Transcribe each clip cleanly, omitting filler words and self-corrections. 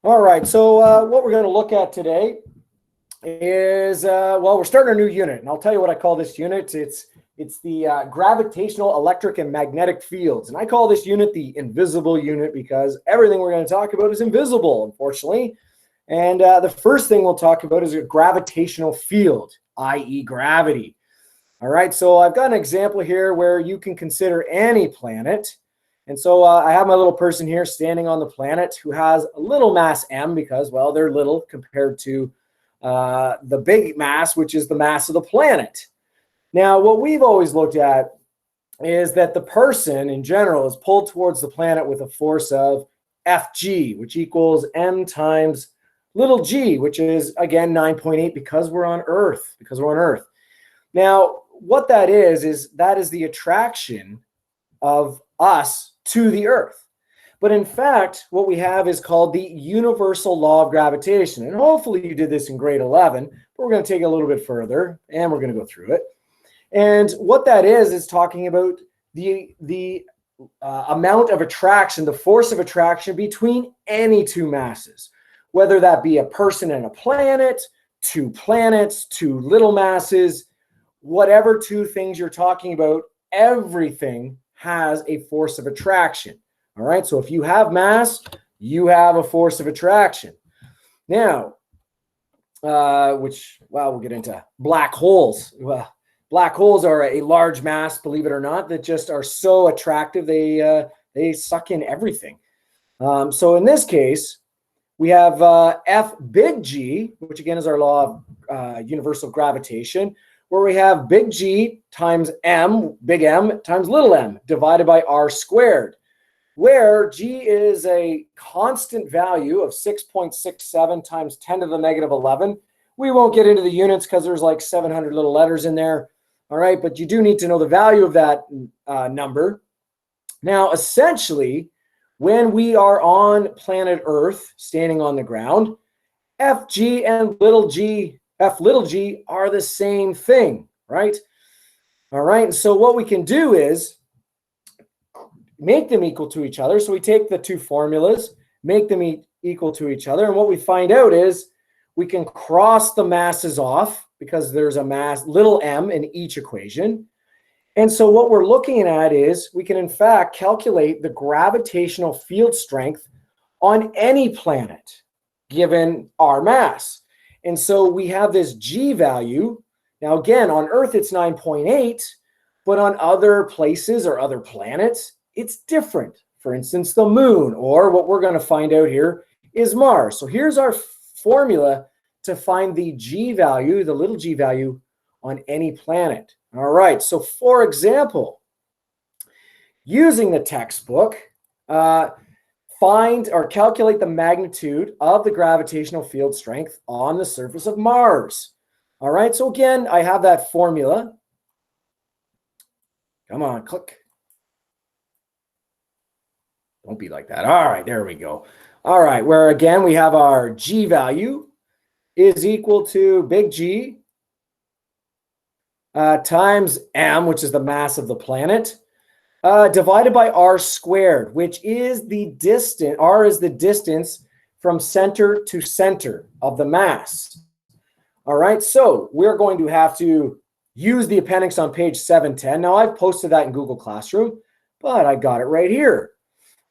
All right, so what we're going to look at today is, well, we're starting a new unit, and I'll tell you what I call this unit. It's the gravitational, electric, and magnetic fields, and I call this unit the invisible unit because everything we're going to talk about is invisible, unfortunately. And the first thing we'll talk about is a gravitational field, i.e. gravity. All right, so I've got an example here where you can consider any planet. And so I have my little person here standing on the planet who has a little mass m because, well, they're little compared to the big mass, which is the mass of the planet. Now, what we've always looked at is that the person in general is pulled towards the planet with a force of Fg, which equals m times little g, which is, again, 9.8 because we're on Earth, Now, what that is the attraction of us to the Earth. But in fact, what we have is called the Universal Law of Gravitation. And hopefully you did this in grade 11, but we're going to take it a little bit further, and we're going to go through it. And what that is talking about the amount of attraction, the force of attraction between any two masses, whether that be a person and a planet, two planets, two little masses, whatever two things you're talking about, everything has a force of attraction. All right, so if you have mass, you have a force of attraction. Now, we'll get into black holes. Well, black holes are a large mass, believe it or not, that just are so attractive, they suck in everything. So in this case, we have F big G, which again is our law of universal gravitation, where we have big G times m, big M, times little m, divided by r squared, where G is a constant value of 6.67 times 10 to the negative 11. We won't get into the units because there's like 700 little letters in there. All right, but you do need to know the value of that number. Now, essentially, when we are on planet Earth, standing on the ground, Fg and F little g are the same thing, right? All right, and so what we can do is make them equal to each other. So we take the two formulas, make them equal to each other, and what we find out is we can cross the masses off because there's a mass, little m, in each equation. And so what we're looking at is we can, in fact, calculate the gravitational field strength on any planet, given our mass. And so we have this G value. Now, again, on Earth, it's 9.8, but on other places or other planets, it's different. For instance, the moon, or what we're going to find out here is Mars. So here's our formula to find the G value, the little g value, on any planet. All right, so for example, using the textbook, find or calculate the magnitude of the gravitational field strength on the surface of Mars. All right, so again, I have that formula. Come on, click. Don't be like that. All right, there we go. All right, where again, we have our G value is equal to big G times m, which is the mass of the planet, divided by r squared, which is the distance. R is the distance from center to center of the mass. All right, so we're going to have to use the appendix on page 710. Now, I've posted that in Google Classroom, but I got it right here.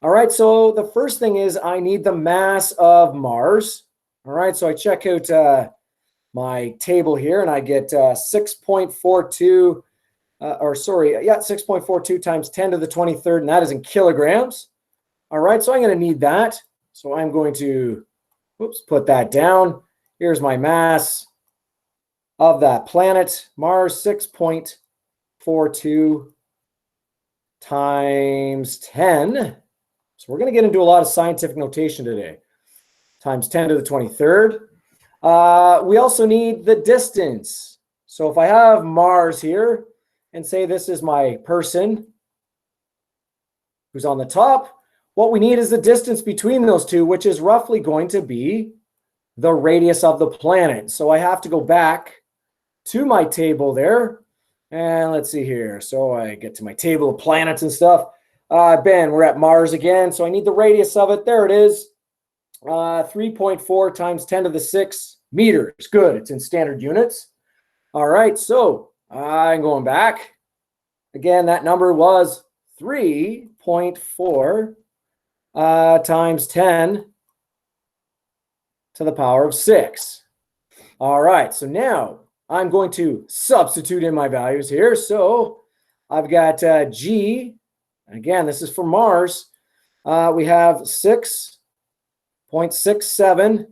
All right, so the first thing is I need the mass of Mars. All right, so I check out my table here, and I get 6.42, 6.42 times 10 to the 23rd, and that is in kilograms. All right, so I'm going to need that. So I'm going to, put that down. Here's my mass of that planet, Mars, 6.42 times 10. So we're going to get into a lot of scientific notation today. Times 10 to the 23rd. We also need the distance. So if I have Mars here and say this is my person who's on the top, what we need is the distance between those two, which is roughly going to be the radius of the planet. So I have to go back to my table there. And let's see here. So I get to my table of planets and stuff. Ben, we're at Mars again. So I need the radius of it. There it is. 3.4 times 10 to the 6 meters. Good. It's in standard units. All right. So I'm going back. Again, that number was 3.4 times 10 to the power of 6. All right. So now I'm going to substitute in my values here. So I've got G. Again, this is for Mars. We have 6.67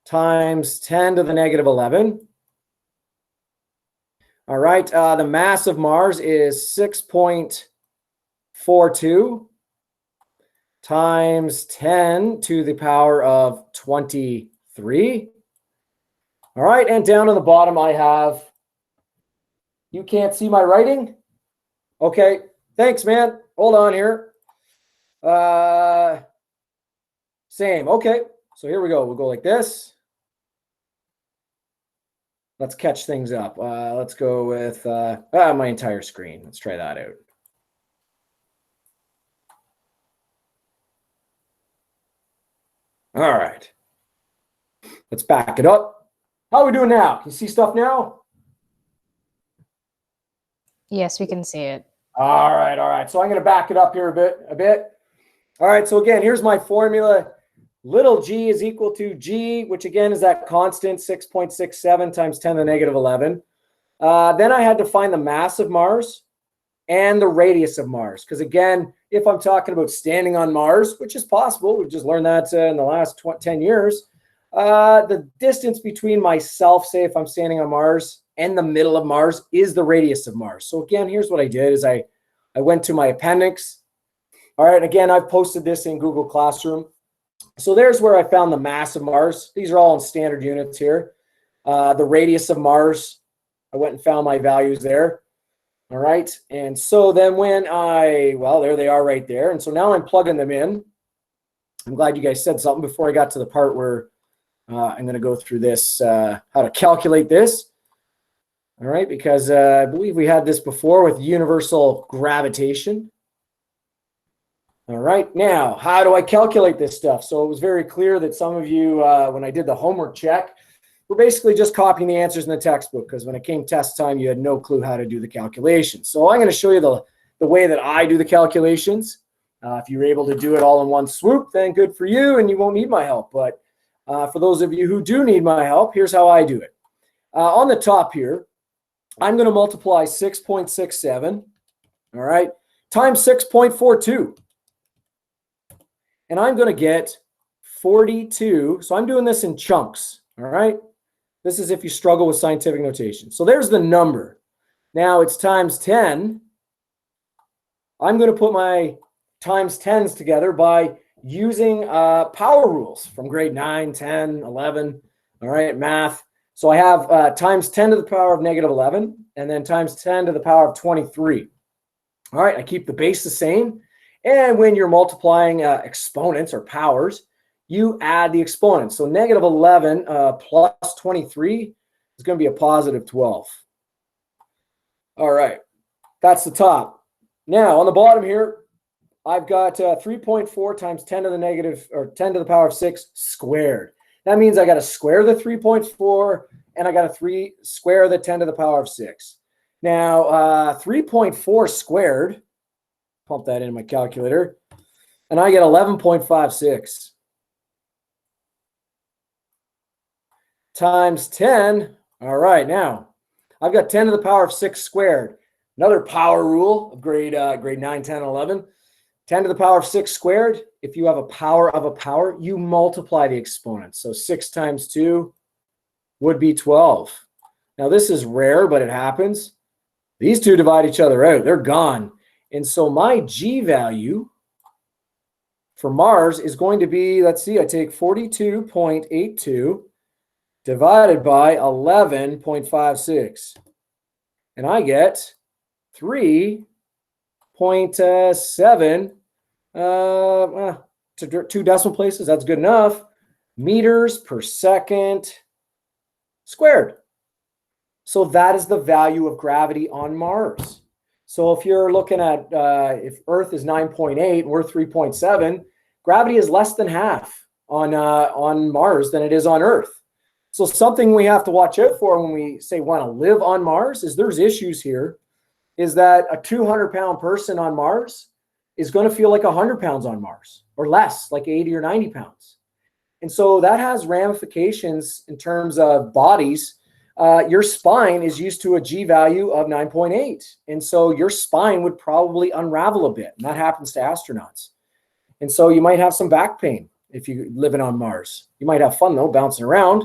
times 10 to the negative 11. All right, the mass of Mars is 6.42 times 10 to the power of 23. All right, and down on the bottom I have, you can't see my writing? Okay, thanks, man. Hold on here. Same, okay. So here we go. We'll go like this. Let's catch things up. Let's go with my entire screen. Let's try that out. All right. Let's back it up. How are we doing now? Can you see stuff now? Yes, we can see it. All right, all right. So I'm going to back it up here a bit. All right, so again, here's my formula. Little g is equal to g, which again is that constant, 6.67 times 10 to the negative 11. Then I had to find the mass of Mars and the radius of Mars. Because again, if I'm talking about standing on Mars, which is possible, we've just learned that in the last 10 years, the distance between myself, say if I'm standing on Mars, and the middle of Mars is the radius of Mars. So again, here's what I did is I went to my appendix. All right, again, I've posted this in Google Classroom. So there's where I found the mass of Mars. These are all in standard units here. The radius of Mars, I went and found my values there. All right, and so then when well, there they are right there. And so now I'm plugging them in. I'm glad you guys said something before I got to the part where I'm going to go through this, how to calculate this. All right, because I believe we had this before with universal gravitation. All right, now, how do I calculate this stuff? So it was very clear that some of you, when I did the homework check, were basically just copying the answers in the textbook, because when it came test time, you had no clue how to do the calculations. So I'm going to show you the way that I do the calculations. If you're able to do it all in one swoop, then good for you, and you won't need my help. But for those of you who do need my help, here's how I do it. On the top here, I'm going to multiply 6.67, all right, times 6.42. And I'm going to get 42. So I'm doing this in chunks, all right? This is if you struggle with scientific notation. So there's the number. Now it's times 10. I'm going to put my times 10s together by using power rules from grade 9, 10, 11, all right, math. So I have times 10 to the power of negative 11, and then times 10 to the power of 23. All right, I keep the base the same. And when you're multiplying exponents or powers, you add the exponents. So negative 11 plus 23 is going to be a positive 12. All right, that's the top. Now, on the bottom here, I've got 3.4 times 10 to the negative, or 10 to the power of 6 squared. That means I got to square the 3.4, and I got to square the 10 to the power of 6. Now, 3.4 squared, pump that into my calculator, and I get 11.56 times 10. All right, now I've got 10 to the power of 6 squared. Another power rule of grade 9, 10, 11. 10 to the power of 6 squared. If you have a power of a power, you multiply the exponents. So 6 times 2 would be 12. Now this is rare, but it happens. These two divide each other out. They're gone. And so my G value for Mars is going to be, let's see, I take 42.82 divided by 11.56. And I get 3.7 to 2 decimal places. That's good enough. Meters per second squared. So that is the value of gravity on Mars. So if you're looking at if Earth is 9.8 and we're 3.7, gravity is less than half on Mars than it is on Earth. So something we have to watch out for when we say want to live on Mars is there's issues here, is that a 200-pound person on Mars is going to feel like 100 pounds on Mars, or less, like 80 or 90 pounds. And so that has ramifications in terms of bodies. Your spine is used to a G value of 9.8. And so your spine would probably unravel a bit. And that happens to astronauts. And so you might have some back pain if you're living on Mars. You might have fun, though, bouncing around.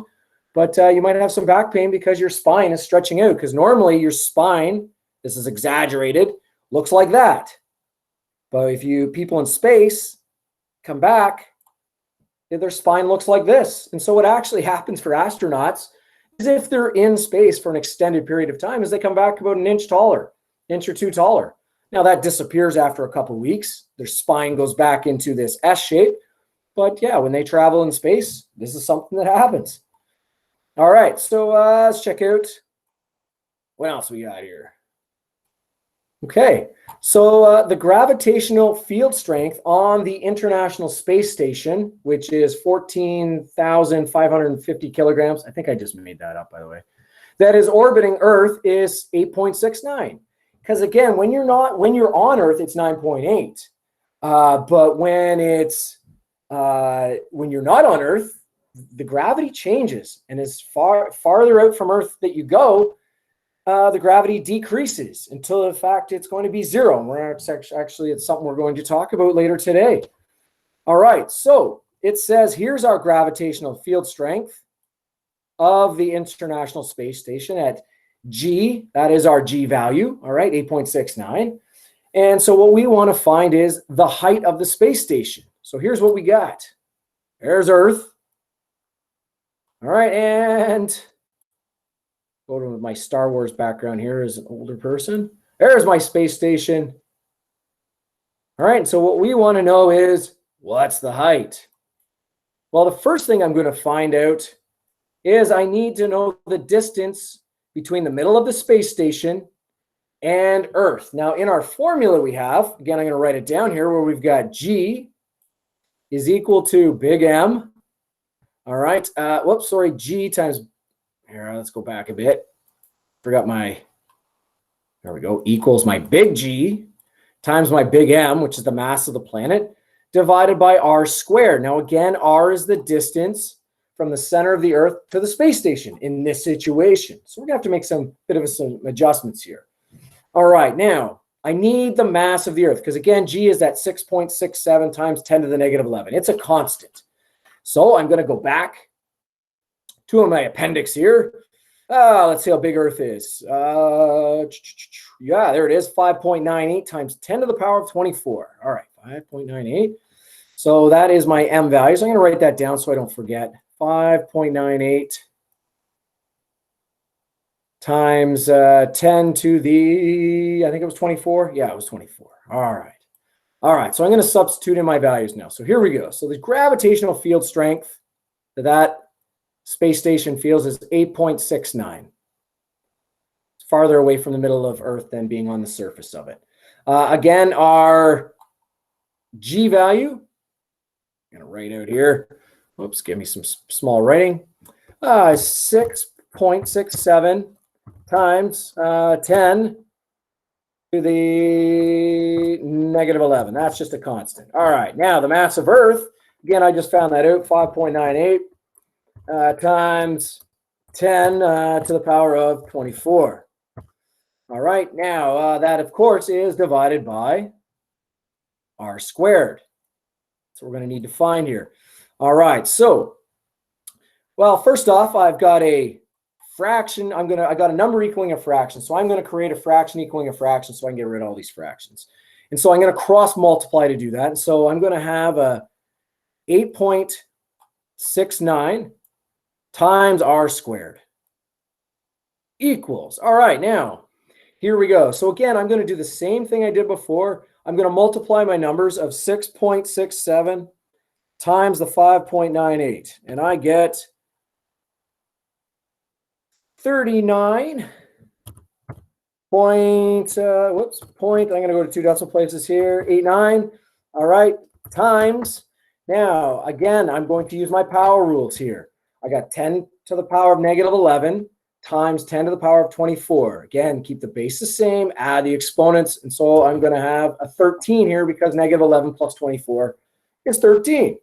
But you might have some back pain because your spine is stretching out. Because normally your spine, this is exaggerated, looks like that. But if people in space come back, their spine looks like this. And so what actually happens for astronauts is if they're in space for an extended period of time is they come back about an inch taller, inch or two taller. Now that disappears after a couple of weeks. Their spine goes back into this S shape. But yeah, when they travel in space, this is something that happens. All right, so let's check out what else we got here. Okay, so the gravitational field strength on the International Space Station, which is 14,550 kilograms. I think I just made that up, by the way. That is orbiting Earth is 8.69. Because again, when you're on Earth, it's 9.8. But when you're not on Earth, the gravity changes, and as farther out from Earth that you go, the gravity decreases until, in fact, it's going to be zero. And it's something we're going to talk about later today. All right, so it says here's our gravitational field strength of the International Space Station at G. That is our G value, all right, 8.69. And so what we want to find is the height of the space station. So here's what we got. There's Earth. All right, and go to my Star Wars background here as an older person. There's my space station. All right, so what we want to know is, what's the height? Well, the first thing I'm going to find out is I need to know the distance between the middle of the space station and Earth. Now, in our formula we have, again, I'm going to write it down here, where we've got G is equal to big M. All right, G times, here, let's go back a bit. There we go, equals my big G times my big M, which is the mass of the planet, divided by R squared. Now, again, R is the distance from the center of the Earth to the space station in this situation. So we're going to have to make some adjustments here. All right, now, I need the mass of the Earth, because, again, G is that 6.67 times 10 to the negative 11. It's a constant. So I'm going to go back to my appendix here. Let's see how big Earth is. Yeah, there it is, 5.98 times 10 to the power of 24. All right, 5.98. So that is my M value. So I'm going to write that down so I don't forget. 5.98 times 10 to the, I think it was 24. Yeah, it was 24. All right. All right, so I'm going to substitute in my values now. So here we go. So the gravitational field strength that space station feels is 8.69. It's farther away from the middle of Earth than being on the surface of it. Again, our G value, I'm going to write out here. Oops, give me some small writing. 6.67 times 10 to the negative 11. That's just a constant. All right, now the mass of Earth, again, I just found that out, 5.98 times 10 to the power of 24. All right, now that, of course, is divided by R squared. That's what we're going to need to find here. All right, so, well, first off, I've got a fraction. I got a number equaling a fraction. So I'm going to create a fraction equaling a fraction so I can get rid of all these fractions. And so I'm going to cross multiply to do that. And so I'm going to have a 8.69 times R squared equals. All right, now here we go. So again, I'm going to do the same thing I did before. I'm going to multiply my numbers of 6.67 times the 5.98. And I get 39 point, I'm going to go to two decimal places here, 89, all right, times Now, again, I'm going to use my power rules here. I got 10 to the power of negative 11 times 10 to the power of 24. Again, keep the base the same, add the exponents. And so I'm going to have a 13 here because negative 11 plus 24 is 13.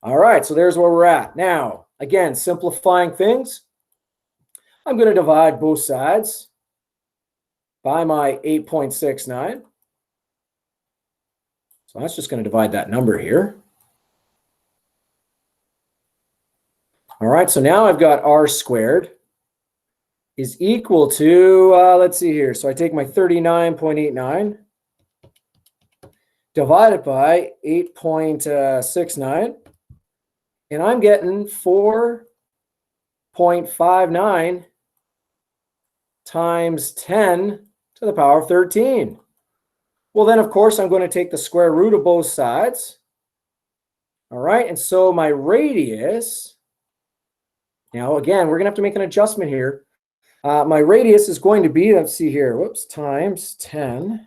All right, so there's where we're at. Now, again, simplifying things, I'm going to divide both sides by my 8.69. So that's just going to divide that number here. All right, so now I've got r squared is equal to, let's see here. So I take my 39.89 divided by 8.69, and I'm getting 4.59 times 10 to the power of 13. Well, then, of course, I'm going to take the square root of both sides. All right, and so my radius, now, again, we're going to have to make an adjustment here. My radius is going to be, let's see here, whoops, times 10 to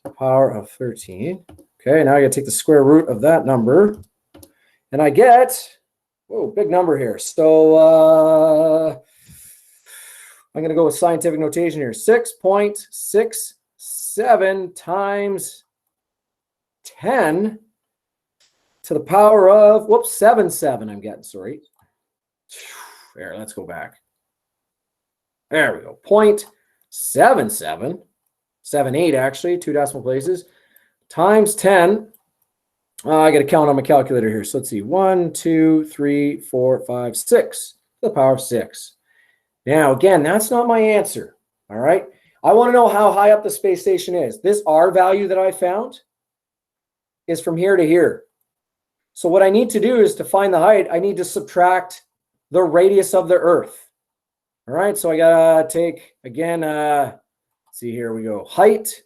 the power of 13. Okay, now I got to take the square root of that number. And I get, whoa, big number here. So I'm going to go with scientific notation here. 6.67 times 10 to the power of, whoops, 77 I'm getting, sorry. There, let's go back. There we go. 0.77, 78 actually, 2 decimal places, times 10. I got to count on my calculator here. So let's see. 1, 2, 3, 4, 5, 6 to the power of 6. Now, again, that's not my answer. All right. I want to know how high up the space station is. This R value that I found is from here to here. So what I need to do is to find the height, I need to subtract the radius of the Earth. All right, so I gotta take, again, let's see, here we go. Height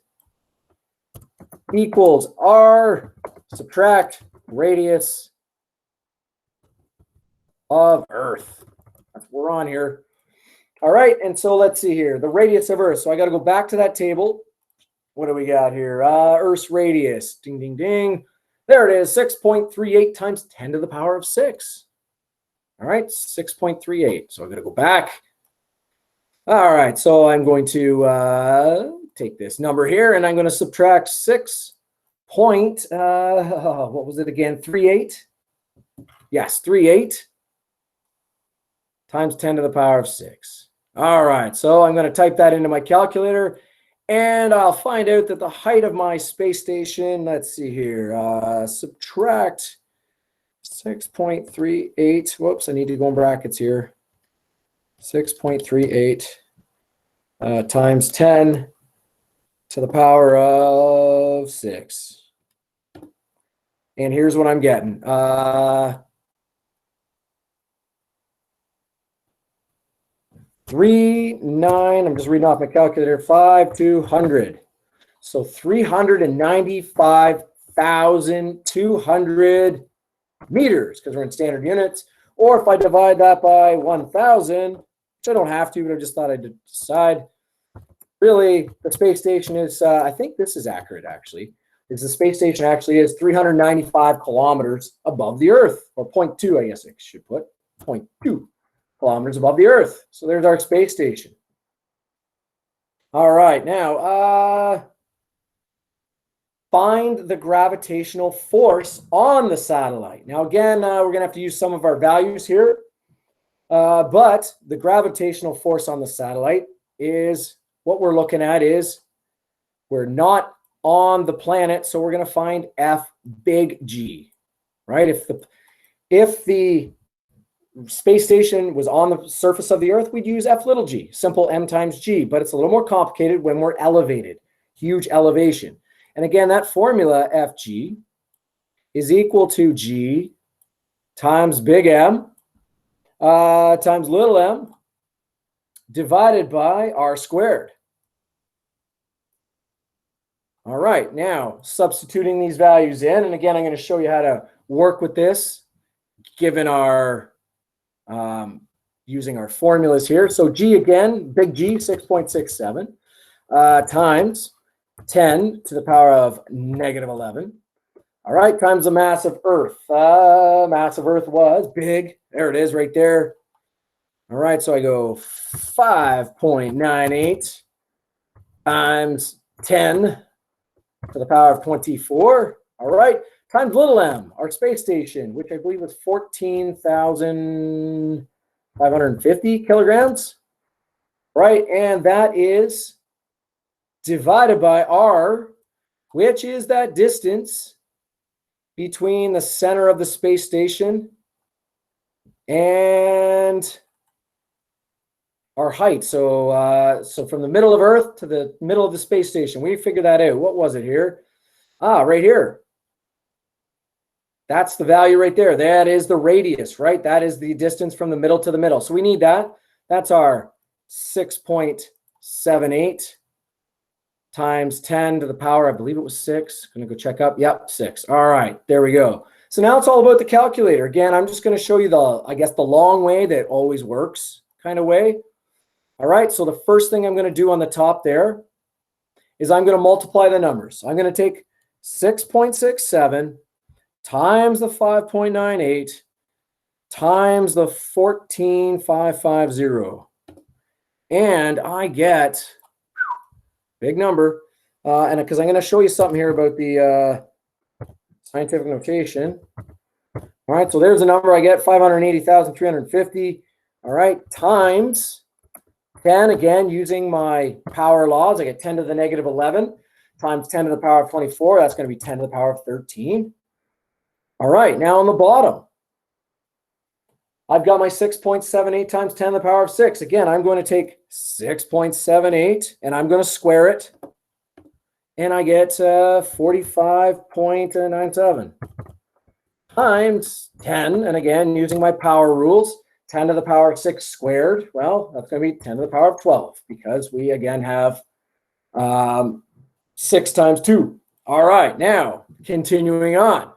equals R, subtract radius of Earth. That's what we're on here. All right, and so let's see here, the radius of Earth. So I gotta go back to that table. What do we got here? Earth's radius, ding, ding, ding. There it is, 6.38 times 10 to the power of 6. All right, 6.38. So I'm gonna go back. All right, so I'm going to take this number here, and I'm going to subtract 6 point, what was it again, 38? Yes, 38 times 10 to the power of 6. All right, so I'm going to type that into my calculator, and I'll find out that the height of my space station, let's see here, subtract 6.38, whoops, I need to go in brackets here. 6.38 times 10 to the power of 6. And here's what I'm getting. 39, I'm just reading off my calculator, 5,200. So 395,200 meters, because we're in standard units. Or if I divide that by 1,000, which I don't have to, but I just thought I'd decide. Really, the space station is, I think this is accurate actually, is the space station actually is 395 kilometers above the Earth, or 0.2, I guess I should put, 0.2 kilometers above the Earth. So there's our space station. All right, now, find the gravitational force on the satellite. Now, again, we're going to have to use some of our values here. But the gravitational force on the satellite is, what we're looking at is, we're not on the planet, so we're going to find F big G, right? If the space station was on the surface of the Earth, we'd use F little g, simple M times G, but it's a little more complicated when we're elevated, huge elevation. And again, that formula, Fg, is equal to G times big M times little m divided by r squared. All right, now substituting these values in, and again, I'm going to show you how to work with this given our, using our formulas here. So G again, big G, 6.67 times 10 to the power of negative 11 All right, times the mass of Earth. Mass of Earth was big. There it is right there. All right, so I go 5.98 times 10 to the power of 24. All right, times little m, our space station, which I believe was 14,550 kilograms. Right, and that is divided by r, which is that distance between the center of the space station and our height. So, so from the middle of Earth to the middle of the space station, we figured that out. What was it here? Right here. That's the value right there. That is the radius, right? That is the distance from the middle to the middle. So we need that. That's our 6.78 times 10 to the power, I believe it was 6. Going to go check up. Yep, 6. All right, there we go. So now it's all about the calculator. Again, I'm just going to show you the, I guess, the long way that always works kind of way. All right, so the first thing I'm going to do on the top there is I'm going to multiply the numbers. I'm going to take 6.67 times the 5.98 times the 14,550. And I get big number. And because I'm going to show you something here about the scientific notation. All right, so there's a number I get, 580,350. All right, times 10, again, using my power laws, I get 10 to the negative 11 times 10 to the power of 24. That's going to be 10 to the power of 13. All right, now on the bottom, I've got my 6.78 times 10 to the power of 6. Again, I'm going to take 6.78 and I'm going to square it. And I get 45.97 times 10. And again, using my power rules, 10 to the power of 6 squared. Well, that's going to be 10 to the power of 12 because we, again, have 6 times 2. All right, now continuing on.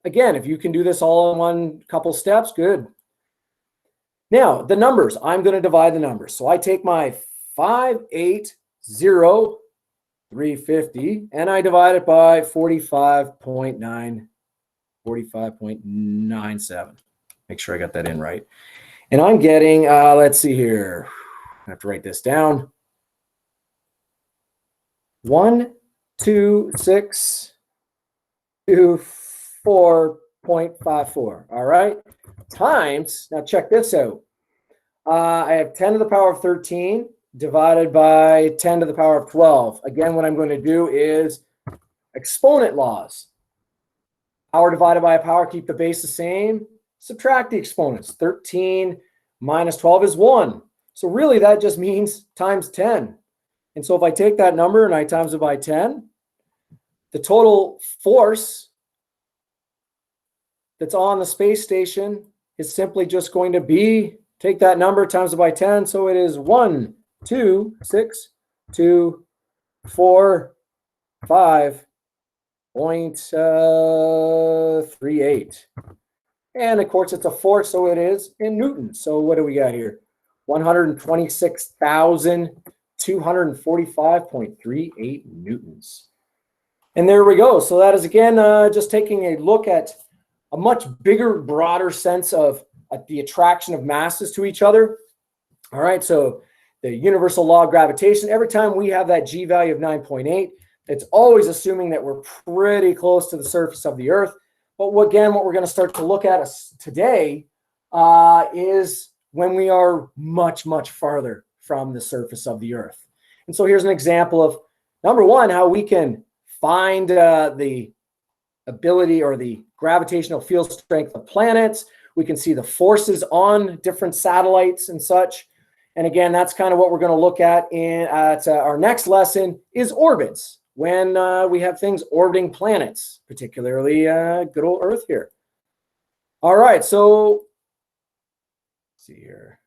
Again, if you can do this all in one couple steps, good. Now, the numbers, I'm going to divide the numbers. So I take my 580,350 and I divide it by 45.97. Make sure I got that in right. And I'm getting, let's see here. I have to write this down. 12624.54. All right. Times, now check this out. I have 10 to the power of 13 divided by 10 to the power of 12. Again, what I'm going to do is exponent laws. Power divided by a power, keep the base the same. Subtract the exponents. 13 minus 12 is 1. So really that just means times 10. And so if I take that number and I times it by 10, the total force that's on the space station is simply just going to be, take that number times it by 10. So it is 126.45.38. And of course, it's a force, so it is in newtons. So what do we got here? 126,245.38 newtons. And there we go. So that is, again, just taking a look at a much bigger, broader sense of the attraction of masses to each other. All right, so the universal law of gravitation, every time we have that G value of 9.8, it's always assuming that we're pretty close to the surface of the Earth. But again, what we're going to start to look at today is when we are much, much farther from the surface of the Earth. And so here's an example of, number one, how we can find the ability or the gravitational field strength of planets. We can see the forces on different satellites and such. And again, that's kind of what we're going to look at in our next lesson is orbits. When we have things orbiting planets, particularly good old Earth here. All right, so let's see here.